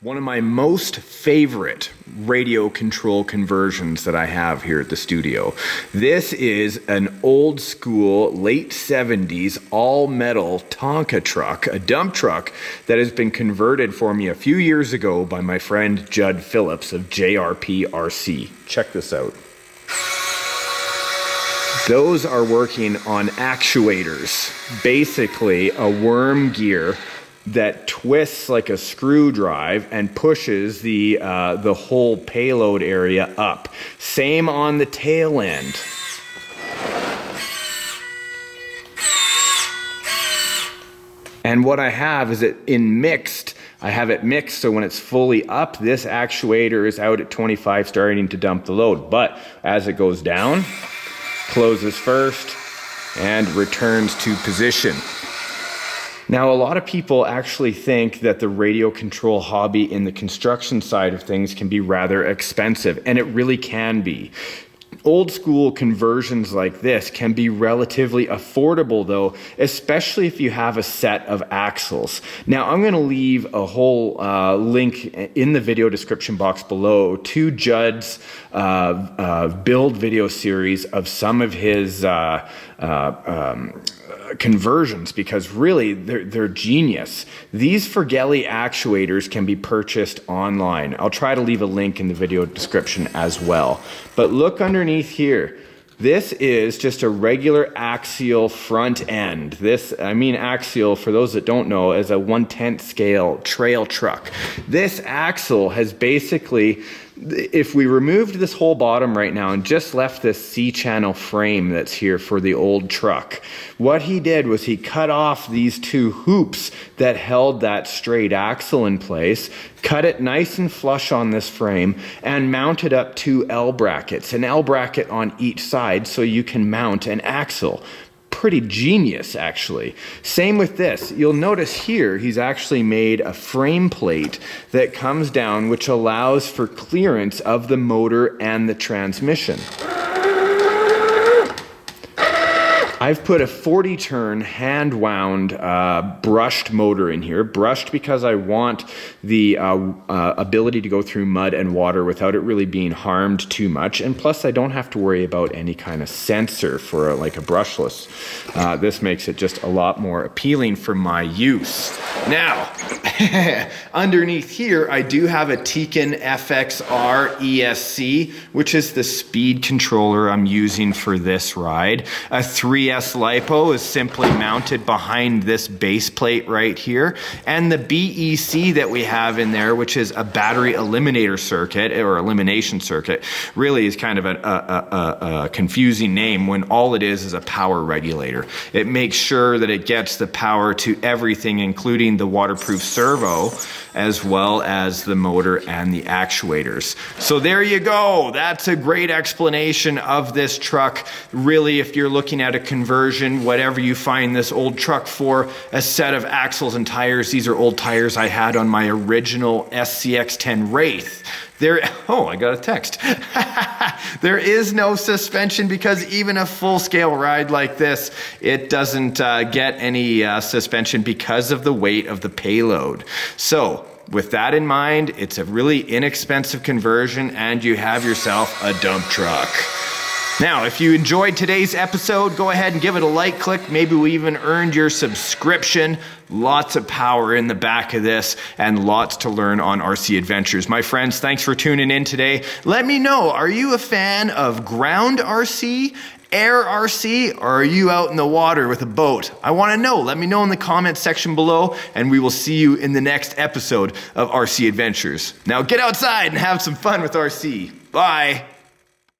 One of my most favorite radio control conversions that I have here at the studio. This is an old school, late 70s, all metal Tonka truck, a dump truck that has been converted for me a few years ago by my friend Judd Phillips of JRP RC. Check this out. Those are working on actuators, basically a worm gear that twists like a screw drive and pushes the whole payload area up. Same on the tail end. And what I have is I have it mixed, so when it's fully up, this actuator is out at 25 starting to dump the load. But as it goes down, closes first and returns to position. Now, a lot of people actually think that the radio control hobby in the construction side of things can be rather expensive, and it really can be. Old school conversions like this can be relatively affordable though, especially if you have a set of axles. Now, I'm going to leave a whole link in the video description box below to Judd's build video series of some of his conversions, because really they're genius. These Forgelli actuators can be purchased online. I'll try to leave a link in the video description as well. But look underneath here. This is just a regular axial front end. Axial, for those that don't know, is a 1/10 scale trail truck. This axle has basically, if we removed this whole bottom right now and just left this C-channel frame that's here for the old truck, what he did was he cut off these two hoops that held that straight axle in place, cut it nice and flush on this frame, and mounted up two L brackets, an L bracket on each side so you can mount an axle. Pretty genius, actually. Same with this. You'll notice here he's actually made a frame plate that comes down, which allows for clearance of the motor and the transmission. I've put a 40 turn hand wound brushed motor in here. Brushed because I want the ability to go through mud and water without it really being harmed too much. And plus I don't have to worry about any kind of sensor for like a brushless. This makes it just a lot more appealing for my use. Now, underneath here, I do have a Tekin FXR ESC, which is the speed controller I'm using for this ride. A 3S LiPo is simply mounted behind this base plate right here. And the BEC that we have in there, which is a battery eliminator circuit, or elimination circuit, really is kind of a confusing name when all it is a power regulator. It makes sure that it gets the power to everything, including the waterproof servo, as well as the motor and the actuators. So there you go. That's a great explanation of this truck. Really, if you're looking at a conversion, whatever you find this old truck for, a set of axles and tires. These are old tires I had on my original SCX-10 Wraith. I got a text. There is no suspension because even a full-scale ride like this, it doesn't get any suspension because of the weight of the payload. So with that in mind, it's a really inexpensive conversion and you have yourself a dump truck. Now, if you enjoyed today's episode, go ahead and give it a like click. Maybe we even earned your subscription. Lots of power in the back of this and lots to learn on RC Adventures. My friends, thanks for tuning in today. Let me know, are you a fan of ground RC, air RC, or are you out in the water with a boat? I want to know. Let me know in the comments section below, and we will see you in the next episode of RC Adventures. Now get outside and have some fun with RC. Bye.